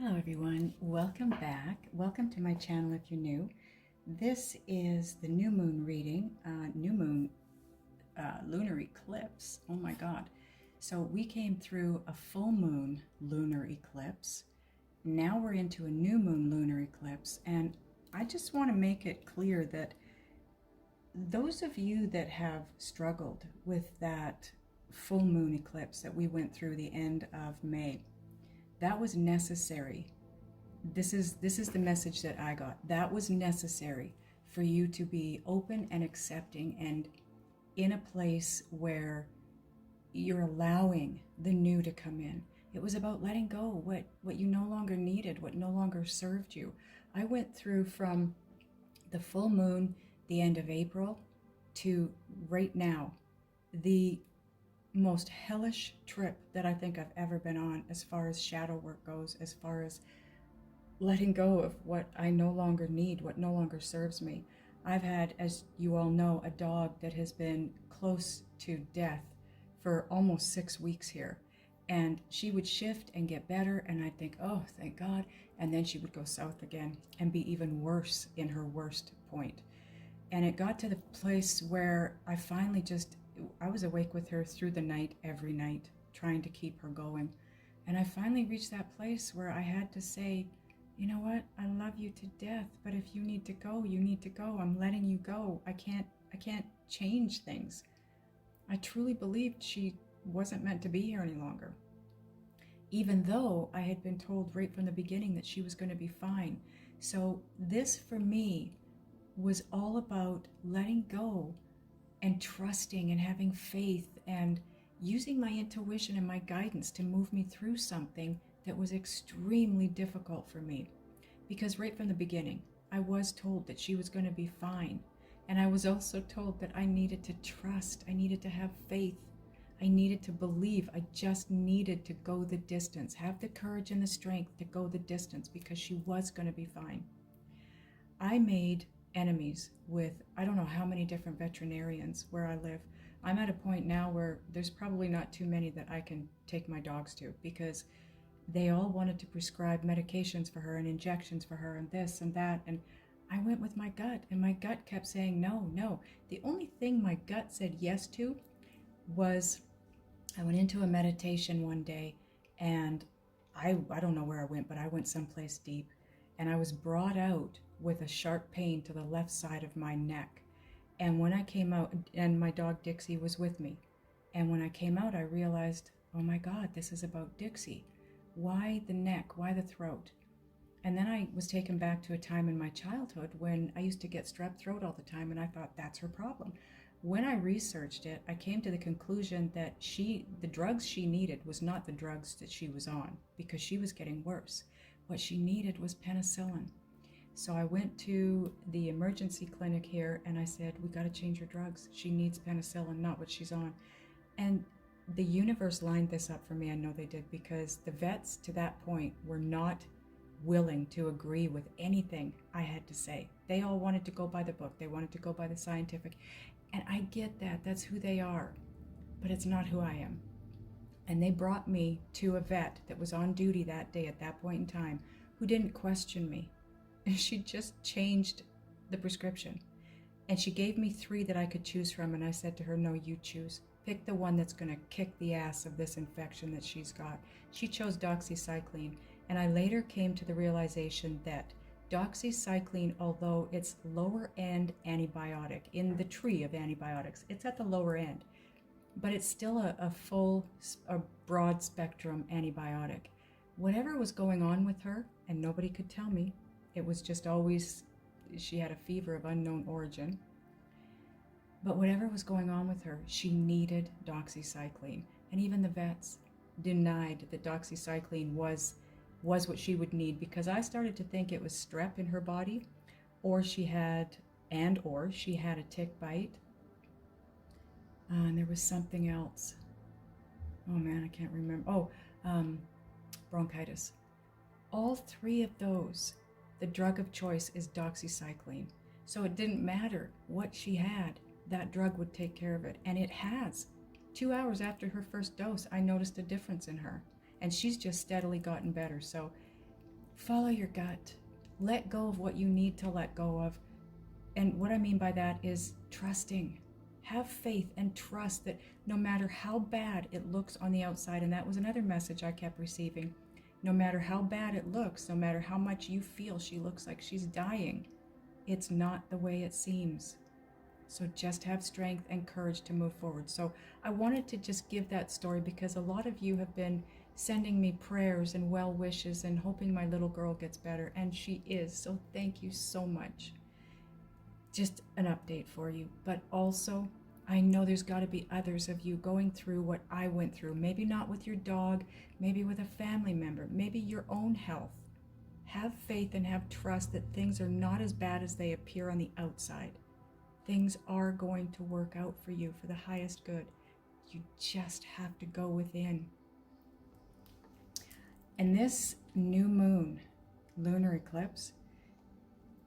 Hello everyone, welcome back. Welcome to my channel if you're new. This is the new moon reading, lunar eclipse. Oh my God. So we came through a full moon lunar eclipse. Now we're into a new moon lunar eclipse. And I just want to make it clear that those of you that have struggled with that full moon eclipse that we went through the end of May, that was necessary. This is the message that I got. That was necessary for you to be open and accepting and in a place where you're allowing the new to come in. It was about letting go what you no longer needed, what no longer served you. I went through from the full moon, the end of April, to right now, the most hellish trip that I think I've ever been on as far as shadow work goes, as far as letting go of what I no longer need, what no longer serves me. I've had, as you all know, a dog that has been close to death for almost 6 weeks here. And she would shift and get better, and I'd think, oh, thank God. And then she would go south again and be even worse in her worst point. And it got to the place where I finally I was awake with her through the night, every night, trying to keep her going. And I finally reached that place where I had to say, you know what? I love you to death, but if you need to go, you need to go. I'm letting you go. I can't change things. I truly believed she wasn't meant to be here any longer. Even though I had been told right from the beginning that she was going to be fine. So this for me was all about letting go and trusting and having faith and using my intuition and my guidance to move me through something that was extremely difficult for me. Because right from the beginning, I was told that she was going to be fine. And I was also told that I needed to trust, I needed to have faith, I needed to believe, I just needed to go the distance, have the courage and the strength to go the distance because she was going to be fine. I made enemies with I don't know how many different veterinarians where I live. I'm at a point now where there's probably not too many that I can take my dogs to because they all wanted to prescribe medications for her and injections for her and this and that. And I went with my gut, and my gut kept saying no, no. The only thing my gut said yes to was I went into a meditation one day, and I don't know where I went, but I went someplace deep, and I was brought out with a sharp pain to the left side of my neck. And when I came out, and my dog Dixie was with me, and when I came out, I realized, oh my God, this is about Dixie. Why the neck? Why the throat? And then I was taken back to a time in my childhood when I used to get strep throat all the time, and I thought that's her problem. When I researched it, I came to the conclusion that the drugs she needed was not the drugs that she was on because she was getting worse. What she needed was penicillin. So I went to the emergency clinic here and I said, we got to change her drugs. She needs penicillin, not what she's on. And the universe lined this up for me. I know they did, because the vets to that point were not willing to agree with anything I had to say. They all wanted to go by the book. They wanted to go by the scientific. And I get that. That's who they are. But it's not who I am. And they brought me to a vet that was on duty that day at that point in time who didn't question me. And she just changed the prescription. And she gave me 3 that I could choose from. And I said to her, no, you choose. Pick the one that's going to kick the ass of this infection that she's got. She chose doxycycline. And I later came to the realization that doxycycline, although it's lower end antibiotic in the tree of antibiotics, it's at the lower end, but it's still a broad spectrum antibiotic. Whatever was going on with her, and nobody could tell me, it was just always, she had a fever of unknown origin. But whatever was going on with her, she needed doxycycline. And even the vets denied that doxycycline was what she would need, because I started to think it was strep in her body, or she had a tick bite. And there was something else. Oh man, I can't remember. Bronchitis. All 3 of those, the drug of choice is doxycycline. So it didn't matter what she had, that drug would take care of it. And it has. 2 hours after her first dose, I noticed a difference in her. And she's just steadily gotten better. So follow your gut. Let go of what you need to let go of. And what I mean by that is trusting. Have faith and trust that no matter how bad it looks on the outside, and that was another message I kept receiving, no matter how bad it looks, no matter how much you feel she looks like she's dying, it's not the way it seems. So just have strength and courage to move forward. So I wanted to just give that story because a lot of you have been sending me prayers and well wishes and hoping my little girl gets better, and she is. So thank you so much. Just an update for you. But also, I know there's got to be others of you going through what I went through. Maybe not with your dog, maybe with a family member, maybe your own health. Have faith and have trust that things are not as bad as they appear on the outside. Things are going to work out for you for the highest good. You just have to go within. And this new moon, lunar eclipse,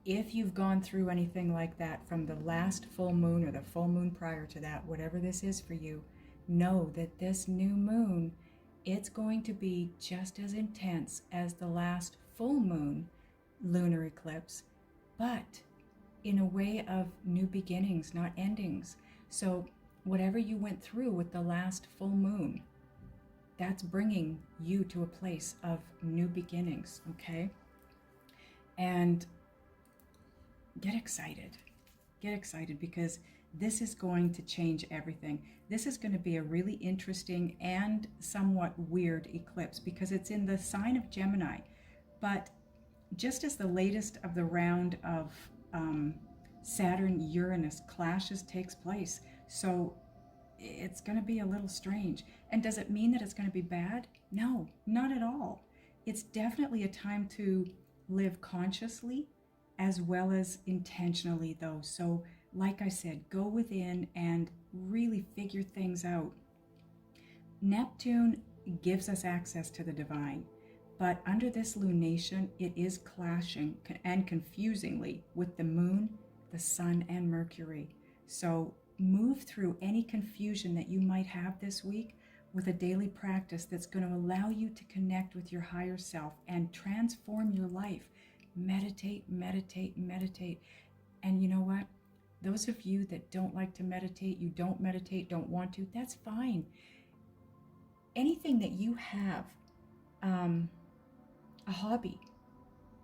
if you've gone through anything like that from the last full moon or the full moon prior to that, whatever this is for you, know that this new moon, it's going to be just as intense as the last full moon lunar eclipse, but in a way of new beginnings, not endings. So whatever you went through with the last full moon, that's bringing you to a place of new beginnings, okay? And get excited. Get excited because this is going to change everything. This is going to be a really interesting and somewhat weird eclipse because it's in the sign of Gemini. But just as the latest of the round of Saturn-Uranus clashes takes place, so it's going to be a little strange. And does it mean that it's going to be bad? No, not at all. It's definitely a time to live consciously as well as intentionally, though. So like I said, go within and really figure things out. Neptune gives us access to the divine, but under this lunation, it is clashing and confusingly with the moon, the sun, and Mercury. So move through any confusion that you might have this week with a daily practice that's going to allow you to connect with your higher self and transform your life. Meditate, meditate, meditate. And you know what? Those of you that don't like to meditate, you don't meditate, don't want to, that's fine. Anything that you have, a hobby,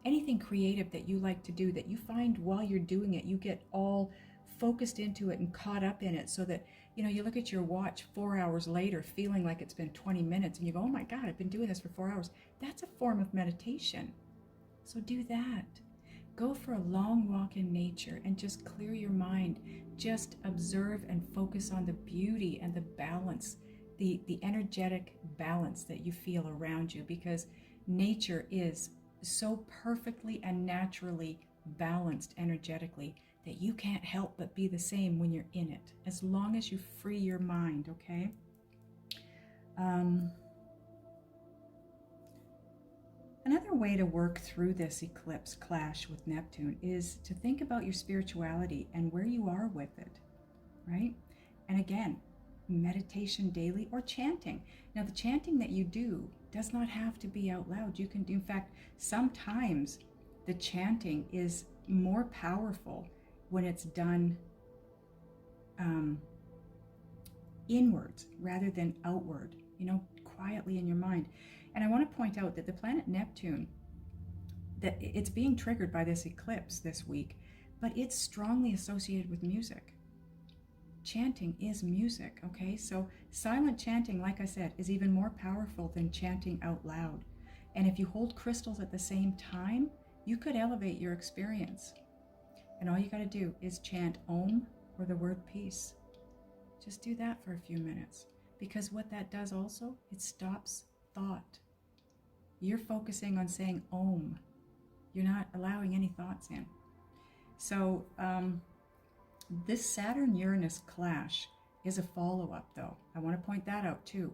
anything creative that you like to do that you find while you're doing it, you get all focused into it and caught up in it so that, you look at your watch 4 hours later feeling like it's been 20 minutes and you go, oh my God, I've been doing this for 4 hours. That's a form of meditation. So do that. Go for a long walk in nature and just clear your mind. Just observe and focus on the beauty and the balance, the energetic balance that you feel around you, because nature is so perfectly and naturally balanced energetically that you can't help but be the same when you're in it, as long as you free your mind, okay? Another way to work through this eclipse clash with Neptune is to think about your spirituality and where you are with it, right? And again, meditation daily or chanting. Now, the chanting that you do does not have to be out loud. You can do, in fact, sometimes the chanting is more powerful when it's done inwards rather than outward, quietly in your mind. And I want to point out that the planet Neptune, that it's being triggered by this eclipse this week, but it's strongly associated with music. Chanting is music, okay? So silent chanting, like I said, is even more powerful than chanting out loud. And if you hold crystals at the same time, you could elevate your experience. And all you got to do is chant Om or the word peace. Just do that for a few minutes, because what that does also, it stops thought. You're focusing on saying Om. You're not allowing any thoughts in. So this Saturn-Uranus clash is a follow-up, though. I want to point that out too.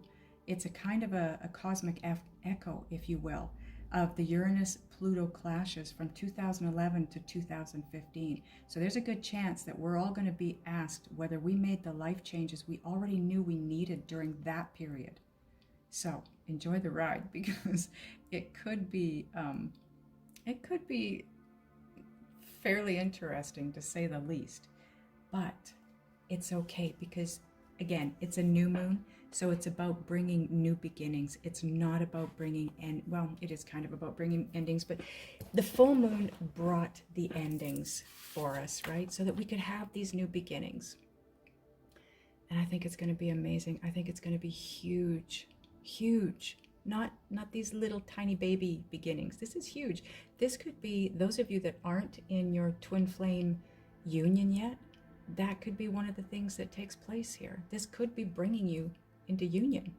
It's a kind of a cosmic echo, if you will, of the Uranus-Pluto clashes from 2011 to 2015. So there's a good chance that we're all going to be asked whether we made the life changes we already knew we needed during that period. So enjoy the ride, because it could be It could be fairly interesting, to say the least, but it's okay because, again, it's a new moon, so it's about bringing new beginnings. It's not about bringing, well, it is kind of about bringing endings, but the full moon brought the endings for us, right? So that we could have these new beginnings. And I think it's going to be amazing. I think it's going to be huge, huge. Not these little tiny baby beginnings. This is huge. This could be, those of you that aren't in your twin flame union yet, that could be one of the things that takes place here. This could be bringing you into union.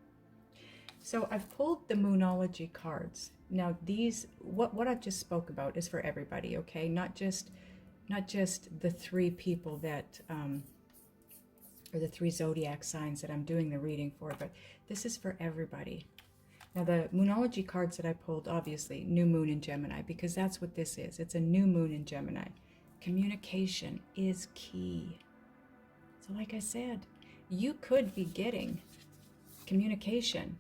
So I've pulled the Moonology cards. Now these, what I've just spoke about is for everybody, okay? Not just the three people that, or the three zodiac signs that I'm doing the reading for, but this is for everybody. Now the Moonology cards that I pulled, obviously, new moon in Gemini, because that's what this is. It's a new moon in Gemini. Communication is key. So like I said, you could be getting communication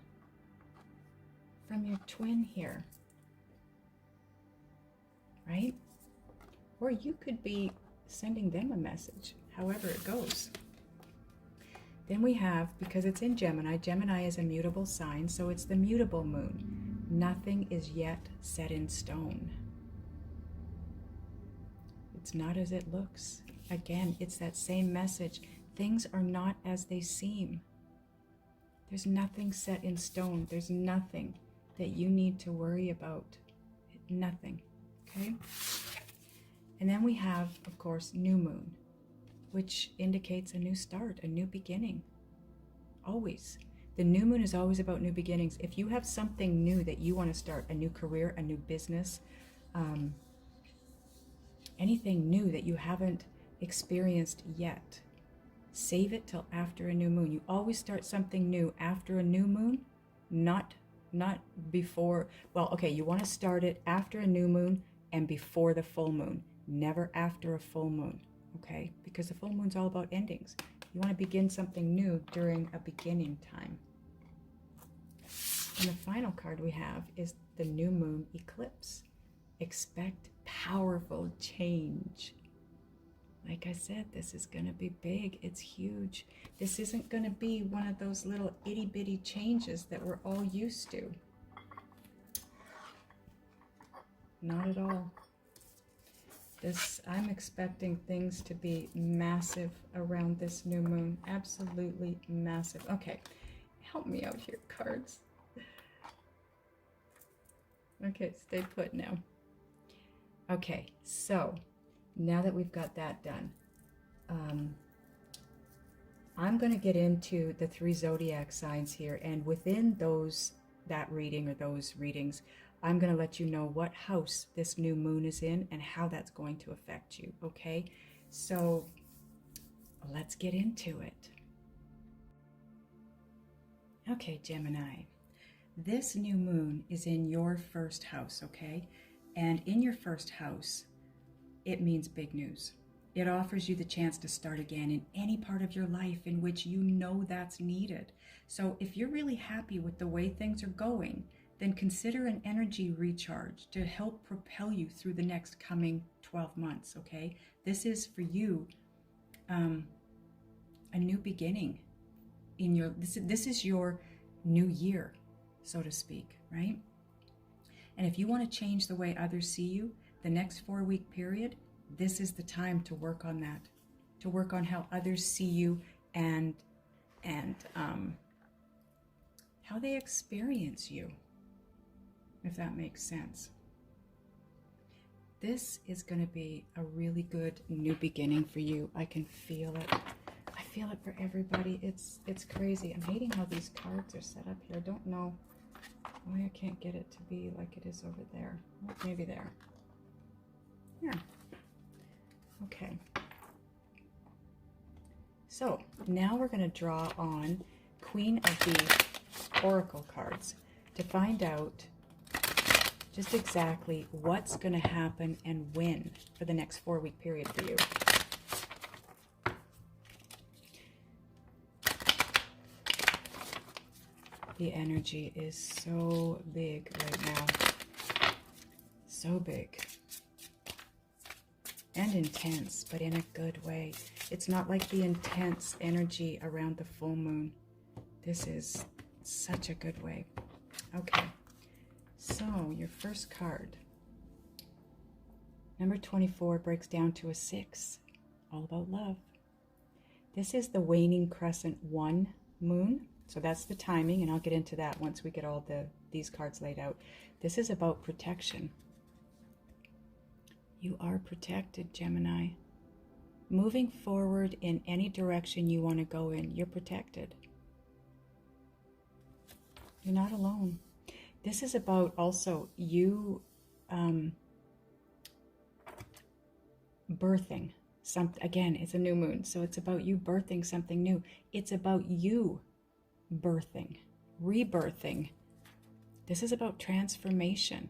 from your twin here, right? Or you could be sending them a message, however it goes. Then we have, because it's in Gemini, Gemini is a mutable sign, so it's the mutable moon. Nothing is yet set in stone. It's not as it looks. Again, it's that same message. Things are not as they seem. There's nothing set in stone. There's nothing that you need to worry about. Nothing, okay? And then we have, of course, new moon, which indicates a new start, a new beginning. Always. The new moon is always about new beginnings. If you have something new that you want to start, a new career, a new business, anything new that you haven't experienced yet, save it till after a new moon. You always start something new after a new moon, not before. Well, okay, you want to start it after a new moon and before the full moon, never after a full moon. Okay, because the full moon's all about endings. You want to begin something new during a beginning time. And the final card we have is the new moon eclipse. Expect powerful change. Like I said, this is going to be big. It's huge. This isn't going to be one of those little itty bitty changes that we're all used to. Not at all. I'm expecting things to be massive around this new moon. Absolutely massive. Okay, help me out here, cards. Okay, stay put now. Okay, so now that we've got that done, I'm going to get into the three zodiac signs here, and within that reading or those readings, I'm going to let you know what house this new moon is in and how that's going to affect you, okay? So let's get into it. Okay, Gemini, this new moon is in your first house, okay? And in your first house, it means big news. It offers you the chance to start again in any part of your life in which you know that's needed. So if you're really happy with the way things are going, then consider an energy recharge to help propel you through the next coming 12 months, okay? This is for you a new beginning in your, this is your new year, so to speak, right? And if you want to change the way others see you, the next 4-week period, this is the time to work on that, to work on how others see you and how they experience you, if that makes sense. This is going to be a really good new beginning for you. I can feel it. I feel it for everybody. It's crazy. I'm hating how these cards are set up here. I don't know why I can't get it to be like it is over there. Well, maybe there. Yeah. Okay. So now we're going to draw on Queen of the Oracle cards to find out just exactly what's going to happen and when for the next 4-week period for you. The energy is so big right now. so big and intense, but in a good way. It's not like the intense energy around the full moon. This is such a good way. Okay, so your first card. Number 24 breaks down to a 6, all about love. This is the waning crescent 1 moon. So that's the timing, and I'll get into that once we get all these cards laid out. This is about protection. You are protected, Gemini. Moving forward in any direction you want to go in, you're protected. You're not alone. This is about also you birthing something. Again, it's a new moon, so it's about you birthing something new. It's about you birthing, rebirthing. This is about transformation.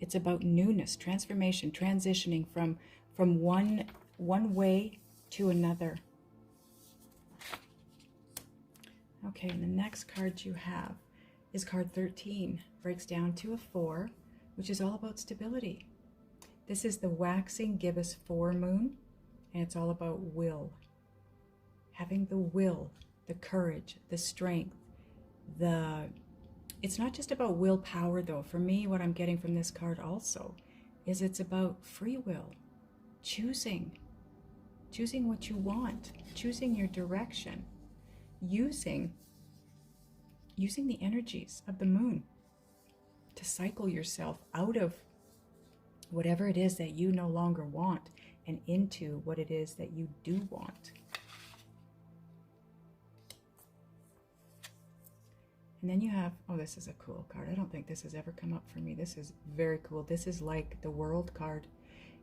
It's about newness, transformation, transitioning from one way to another. Okay, and the next card you have is card 13. Breaks down to a 4, which is all about stability. This is the waxing gibbous 4 moon, and it's all about will. Having the will, the courage, the strength, it's not just about willpower though. For me, what I'm getting from this card also is it's about free will, choosing what you want, choosing your direction, using the energies of the moon to cycle yourself out of whatever it is that you no longer want and into what it is that you do want. And then you have, oh, this is a cool card. I don't think this has ever come up for me. This is very cool. This is like the World card.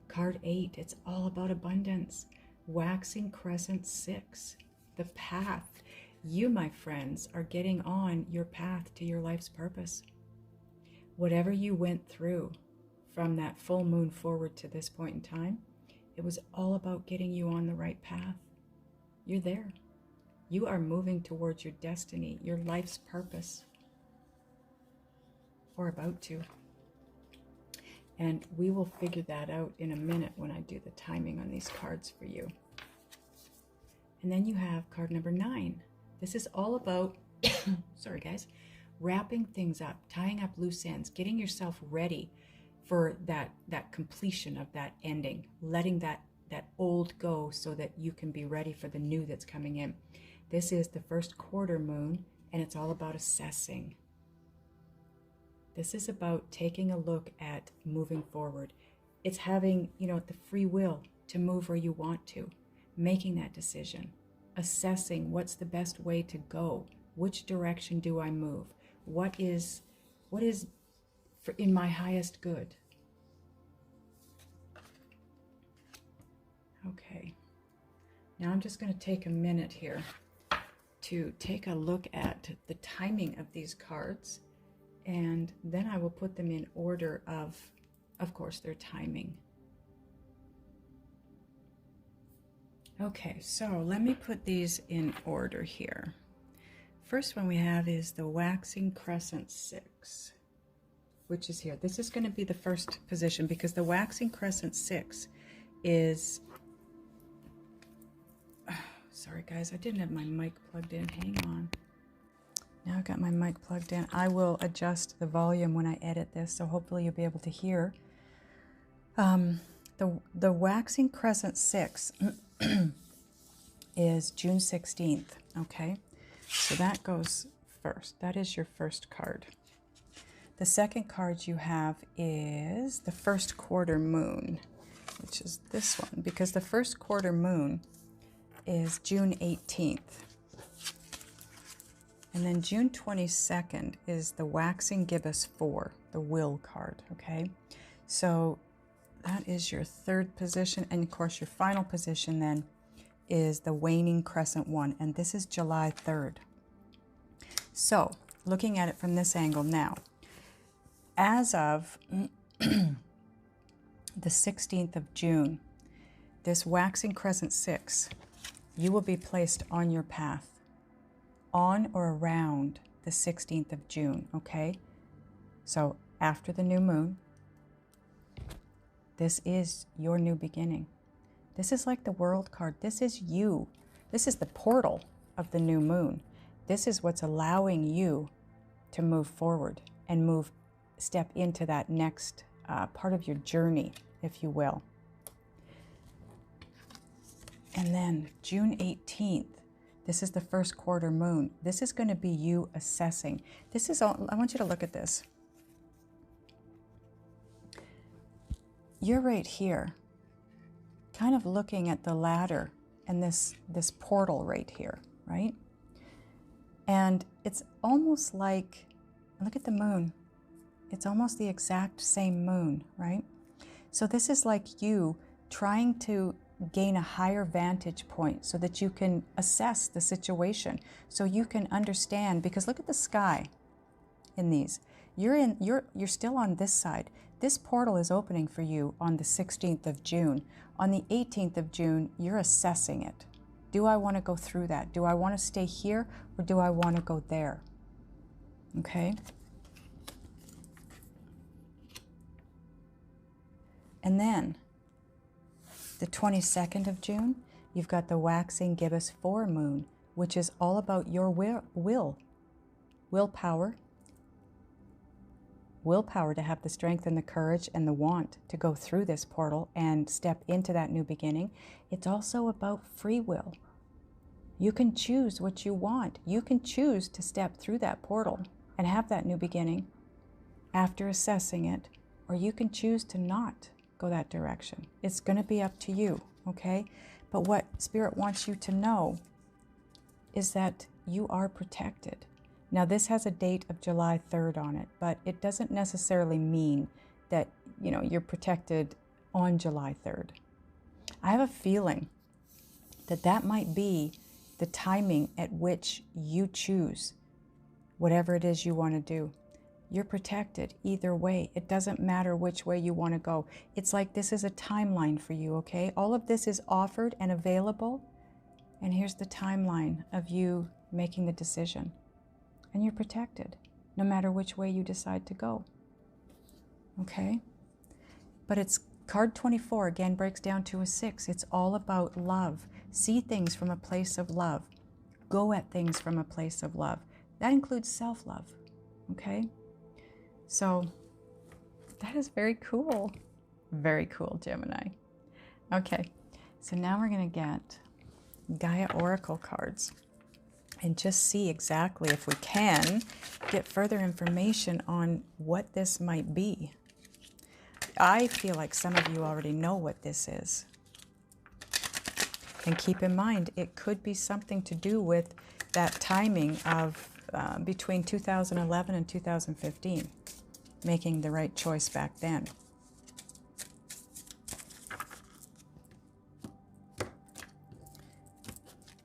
Card 8. It's all about abundance. Waxing crescent 6. The path. You, my friends, are getting on your path to your life's purpose. Whatever you went through from that full moon forward to this point in time, it was all about getting you on the right path. You're there. You are moving towards your destiny, your life's purpose, or about to. And we will figure that out in a minute when I do the timing on these cards for you. And then you have card number 9. This is all about, sorry guys, wrapping things up, tying up loose ends, getting yourself ready for that completion of that ending, letting that old go so that you can be ready for the new that's coming in. This is the first quarter moon, and it's all about assessing. This is about taking a look at moving forward. It's having, the free will to move where you want to, making that decision, assessing what's the best way to go, which direction do I move, what is in my highest good. Okay, now I'm just going to take a minute here to take a look at the timing of these cards, and then I will put them in order of course, their timing. Okay, so let me put these in order here. First one we have is the waxing crescent 6, which is here. This is going to be the first position because the waxing crescent 6 is... Sorry guys, I didn't have my mic plugged in. Hang on. Now I've got my mic plugged in. I will adjust the volume when I edit this, so hopefully you'll be able to hear. The waxing crescent 6 is June 16th, okay? So that goes first. That is your first card. The second card you have is the first quarter moon, which is this one, because the first quarter moon is June 18th. And then June 22nd is the waxing gibbous 4, the will card, okay? So that is your third position. And of course, your final position then is the waning crescent 1, and this is July 3rd. So looking at it from this angle now, as of the 16th of June, this waxing crescent 6, you will be placed on your path on or around the 16th of June, okay? So after the new moon, this is your new beginning. This is like the World card. This is you. This is the portal of the new moon. This is what's allowing you to move forward and step into that next part of your journey, if you will. And then June 18th, this is the first quarter moon. This is going to be you assessing. This is all, I want you to look at this. You're right here, kind of looking at the ladder and this portal right here, right? And it's almost like, look at the moon. It's almost the exact same moon, right? So this is like you trying to gain a higher vantage point so that you can assess the situation, so you can understand, because look at the sky in these. You're still on this side. This portal is opening for you on the 16th of June. On the 18th of June, you're assessing it. Do I want to go through that? Do I want to stay here or do I want to go there? Okay. And then the 22nd of June, you've got the waxing gibbous 4 moon, which is all about your willpower to have the strength and the courage and the want to go through this portal and step into that new beginning. It's also about free will. You can choose what you want. You can choose to step through that portal and have that new beginning after assessing it, or you can choose to not go that direction. It's going to be up to you, okay? But what Spirit wants you to know is that you are protected. Now, this has a date of July 3rd on it, but it doesn't necessarily mean that, you're protected on July 3rd. I have a feeling that that might be the timing at which you choose whatever it is you want to do. You're protected either way. It doesn't matter which way you want to go. It's like this is a timeline for you, okay? All of this is offered and available, and here's the timeline of you making the decision. And you're protected, no matter which way you decide to go. Okay? But it's card 24, again, breaks down to a 6. It's all about love. See things from a place of love. Go at things from a place of love. That includes self-love. Okay? So that is very cool. Very cool, Gemini. Okay, so now we're going to get Gaia Oracle cards and just see exactly, if we can, get further information on what this might be. I feel like some of you already know what this is. And keep in mind, it could be something to do with that timing of between 2011 and 2015, making the right choice back then.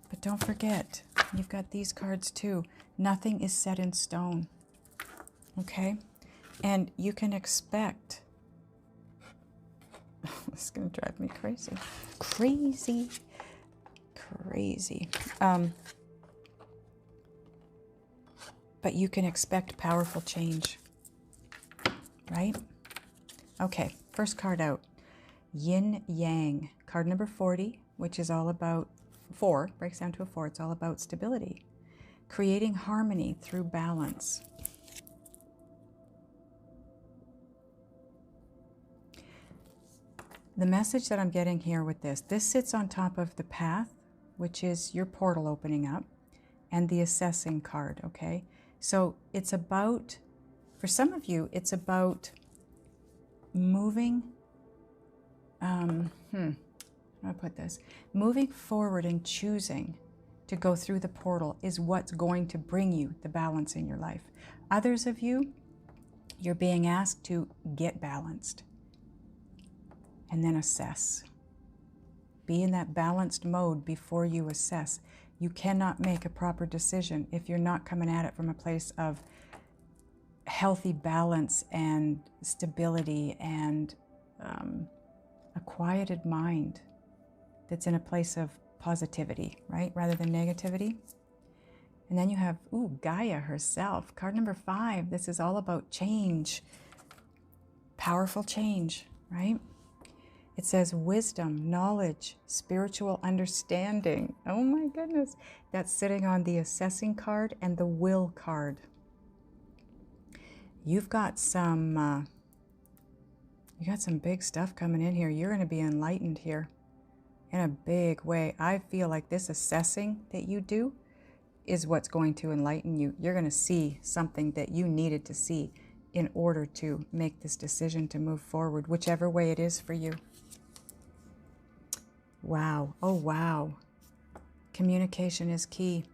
But don't forget, you've got these cards too. Nothing is set in stone. Okay? And you can expect... This is going to drive me crazy. Crazy. But you can expect powerful change. Right? Okay, first card out. Yin Yang. Card number 40, which is all about 4, breaks down to a 4. It's all about stability. Creating harmony through balance. The message that I'm getting here with this sits on top of the path, which is your portal opening up, and the assessing card, okay? So it's about, for some of you, it's about moving, how do I put this? Moving forward and choosing to go through the portal is what's going to bring you the balance in your life. Others of you, you're being asked to get balanced and then assess. Be in that balanced mode before you assess. You cannot make a proper decision if you're not coming at it from a place of healthy balance and stability and a quieted mind that's in a place of positivity, right? Rather than negativity. And then you have, Gaia herself. Card number 5. This is all about change. Powerful change, right? It says wisdom, knowledge, spiritual understanding. Oh my goodness. That's sitting on the assessing card and the will card. You've got some big stuff coming in here. You're going to be enlightened here in a big way. I feel like this assessing that you do is what's going to enlighten you. You're going to see something that you needed to see in order to make this decision to move forward, whichever way it is for you. Wow. Oh, wow. Communication is key.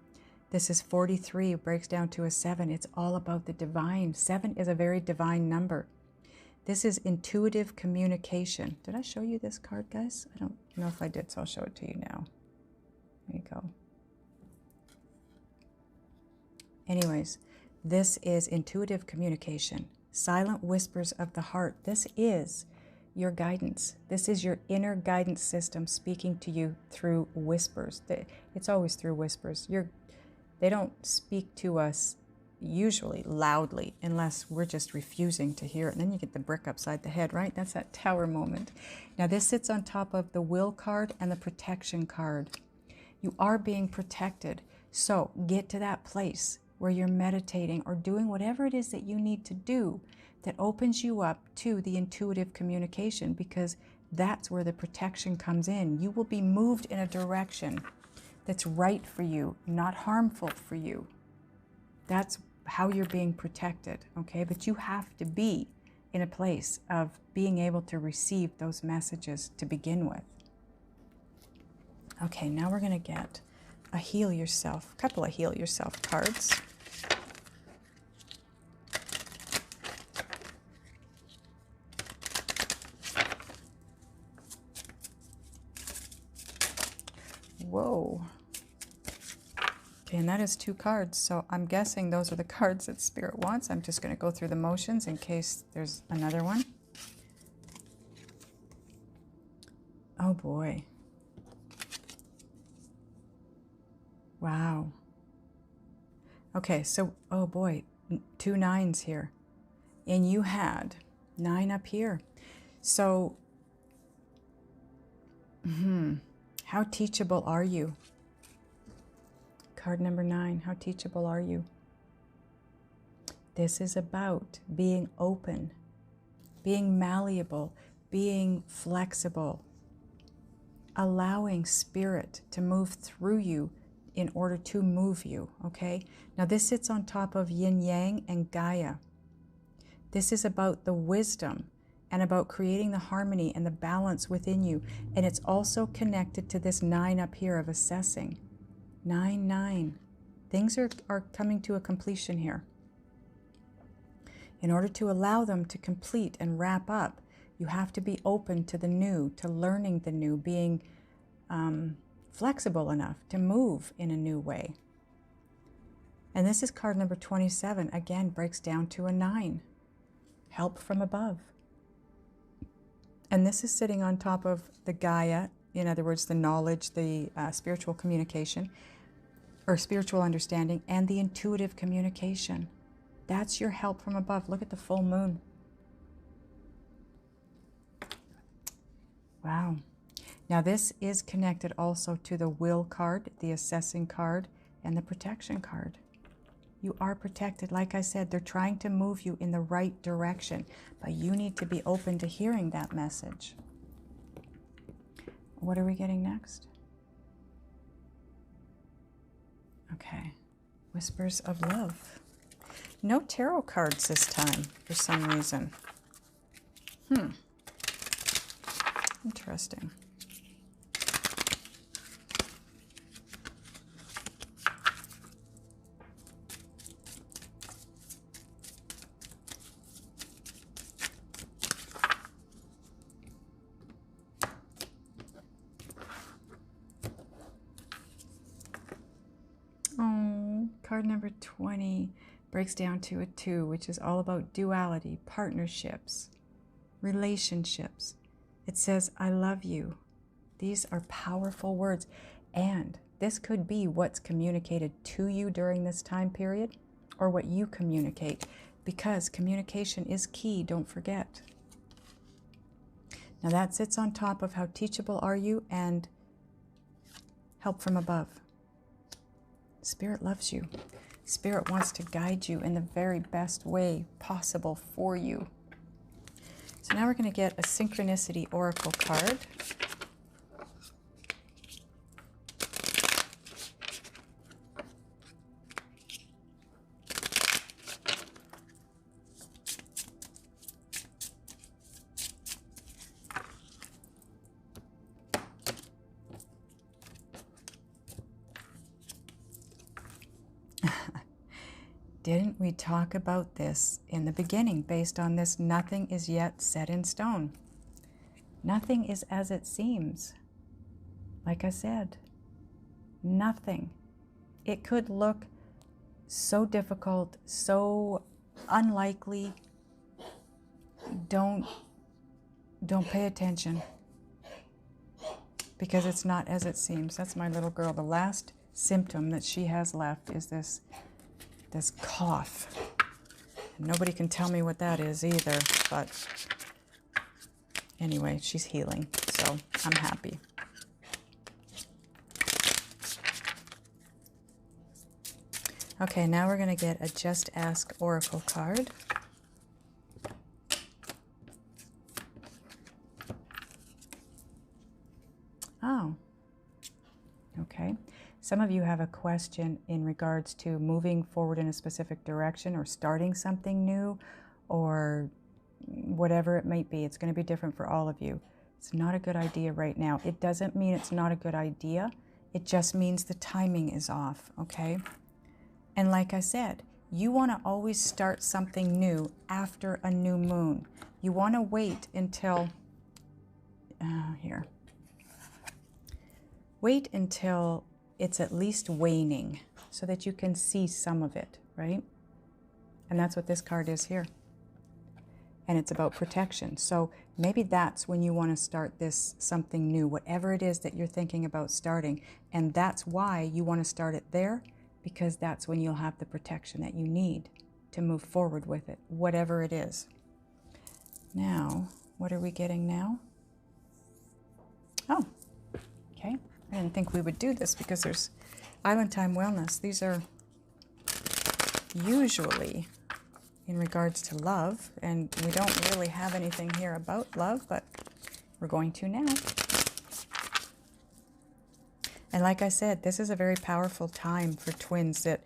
This is 43, breaks down to a 7. It's all about the divine. 7 is a very divine number. This is intuitive communication. Did I show you this card, guys? I don't know if I did, so I'll show it to you now. There you go. Anyways, this is intuitive communication. Silent whispers of the heart. This is your guidance. This is your inner guidance system speaking to you through whispers. It's always through whispers. They don't speak to us usually loudly unless we're just refusing to hear it. And then you get the brick upside the head, right? That's that tower moment. Now this sits on top of the will card and the protection card. You are being protected. So get to that place where you're meditating or doing whatever it is that you need to do that opens you up to the intuitive communication, because that's where the protection comes in. You will be moved in a direction that's right for you, not harmful for you. That's how you're being protected, okay? But you have to be in a place of being able to receive those messages to begin with. Okay, now we're going to get a couple of heal yourself cards. Whoa. Okay, and that is 2 cards, so I'm guessing those are the cards that Spirit wants. I'm just going to go through the motions in case there's another one. Oh boy. Wow. Okay, so, oh boy, 2 9s here. And you had 9 up here. So, how teachable are you? Card number 9, how teachable are you? This is about being open, being malleable, being flexible, allowing Spirit to move through you in order to move you, okay? Now this sits on top of yin yang and Gaia. This is about the wisdom and about creating the harmony and the balance within you. And it's also connected to this 9 up here of assessing. 9, 9. Things are coming to a completion here. In order to allow them to complete and wrap up, you have to be open to the new, to learning the new, being flexible enough to move in a new way. And this is card number 27. Again, breaks down to a 9. Help from above. And this is sitting on top of the Gaia, in other words, the knowledge, the spiritual communication, or spiritual understanding, and the intuitive communication. That's your help from above. Look at the full moon. Wow. Now this is connected also to the will card, the assessing card, and the protection card. You are protected. Like I said, they're trying to move you in the right direction, but you need to be open to hearing that message. What are we getting next? Okay. Whispers of love. No tarot cards this time for some reason. Interesting. Card number 20 breaks down to a 2, which is all about duality, partnerships, relationships. It says, I love you. These are powerful words. And this could be what's communicated to you during this time period, or what you communicate, because communication is key, don't forget. Now that sits on top of how teachable are you and help from above. Spirit loves you. Spirit wants to guide you in the very best way possible for you. So now we're going to get a Synchronicity Oracle card. Didn't we talk about this in the beginning based on this? Nothing is yet set in stone. Nothing is as it seems. Like I said, nothing. It could look so difficult, so unlikely. Don't pay attention, because it's not as it seems. That's my little girl. The last symptom that she has left is this cough. Nobody can tell me what that is either, but anyway, she's healing, so I'm happy. Okay, now we're going to get a Just Ask Oracle card. Oh, okay. Some of you have a question in regards to moving forward in a specific direction or starting something new or whatever it might be. It's going to be different for all of you. It's not a good idea right now. It doesn't mean it's not a good idea. It just means the timing is off, okay? And like I said, you want to always start something new after a new moon. You want to wait until, wait until it's at least waning so that you can see some of it, right? And that's what this card is here. And it's about protection. So maybe that's when you want to start this something new, whatever it is that you're thinking about starting. And that's why you want to start it there, because that's when you'll have the protection that you need to move forward with it, whatever it is. Now, what are we getting now? Oh, okay. I didn't think we would do this because there's Island Time Wellness. These are usually in regards to love, and we don't really have anything here about love, but we're going to now. And like I said, this is a very powerful time for twins that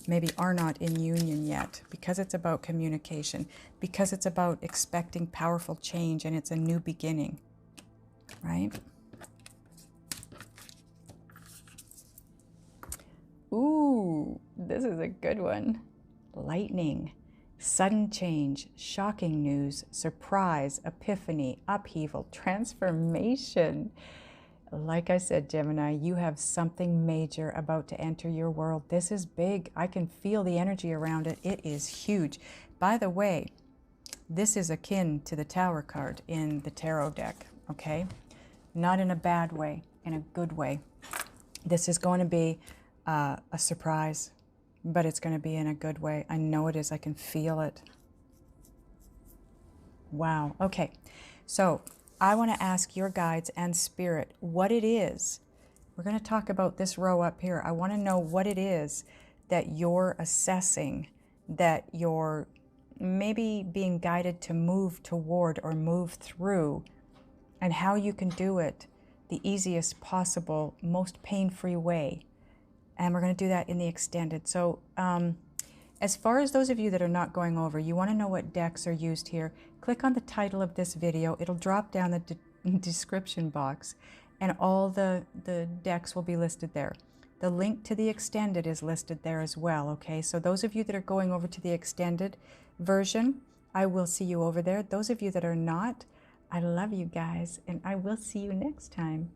maybe are not in union yet, because it's about communication, because it's about expecting powerful change, and it's a new beginning, right? Ooh, this is a good one. Lightning, sudden change, shocking news, surprise, epiphany, upheaval, transformation. Like I said, Gemini, you have something major about to enter your world. This is big. I can feel the energy around it. It is huge. By the way, this is akin to the Tower card in the tarot deck, okay? Not in a bad way, in a good way. This is going to be a surprise, but it's going to be in a good way. I know it is. I can feel it. Wow. Okay. So I want to ask your guides and spirit what it is. We're going to talk about this row up here. I want to know what it is that you're assessing, that you're maybe being guided to move toward or move through, and how you can do it the easiest possible, most pain-free way. And we're going to do that in the extended. So as far as those of you that are not going over, you want to know what decks are used here, click on the title of this video. It'll drop down the description box, and all the decks will be listed there. The link to the extended is listed there as well, okay? So those of you that are going over to the extended version, I will see you over there. Those of you that are not, I love you guys, and I will see you next time.